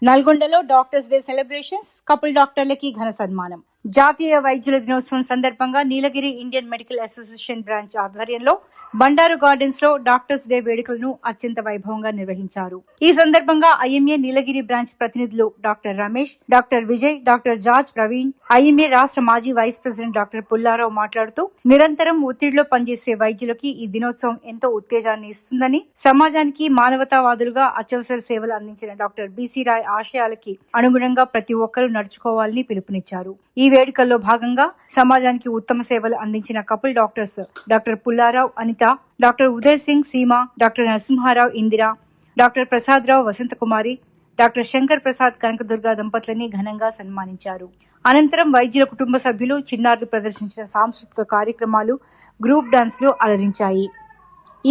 నల్గొండలో doctors day celebrations, couple డాక్టర్లకి ఘన సన్మానం. జాతీయ వైద్యుల దినోత్సవం సందర్భంగా నీలగిరి ఇండియన్ మెడికల్ అసోసియేషన్ బ్రాంచ్ ఆధ్వర్యంలో బండారు గార్డెన్స్ లో డాక్టర్స్ డే వేడుకలను అత్యంత వైభవంగా నిర్వహించారు. ఈ సందర్భంగా ఐఎంఏ నీలగిరి బ్రాంచ్ ప్రతినిధులు doctor Ramesh, doctor Vijay, doctor George Praveen, IMA రాష్ట్ర మాజీ వైస్ ప్రెసిడెంట్ డాక్టర్ పుల్లారావు మాట్లాడుతూ నిరంతరం ఒత్తిడిలో పనిచేసే వైద్యులకి ఈ దినోత్సవం ఎంతో ఉత్తేజాన్ని ఇస్తుందని, సమాజానికి మానవతావాదులుగా అత్యవసర సేవలు అందించిన డాక్టర్ బీసీ రాయ్ ఆశయాలకి అనుగుణంగా ప్రతి ఒక్కరూ నడుచుకోవాలని పిలుపునిచ్చారు. ఈ వేడుకల్లో భాగంగా సమాజానికి ఉత్తమ సేవలు అందించిన couple doctors doctor Pullarao Anitha, doctor Uday Singh Seema, doctor Narasimharao Indira, doctor Prasadarao Vasanthakumari, doctor Shankar Prasad Kanakadurga దంపతులని ఘనంగా సన్మానించారు. అనంతరం వైద్యుల కుటుంబ సభ్యులు, చిన్నారులు ప్రదర్శించిన సాంస్కృతిక కార్యక్రమాలు, గ్రూప్ డాన్స్లు అలరించాయి.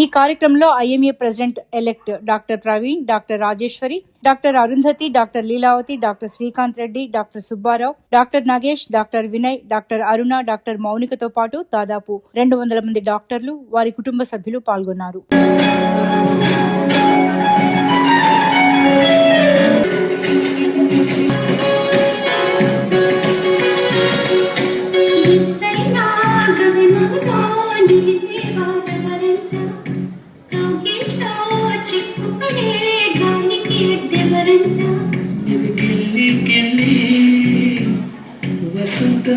ఈ కార్యక్రమంలో IMA president elect doctor Praveen, doctor Rajeshwari, doctor Arundhati, doctor Leelavathi, doctor Srikanth Reddy, doctor Subbarao, doctor Nagesh, doctor Vinay, doctor Aruna, doctor మౌనికతో పాటు దాదాపు 200 మంది డాక్టర్లు, వారి కుటుంబ సభ్యులు పాల్గొన్నారు. వసంత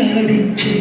ఆడించే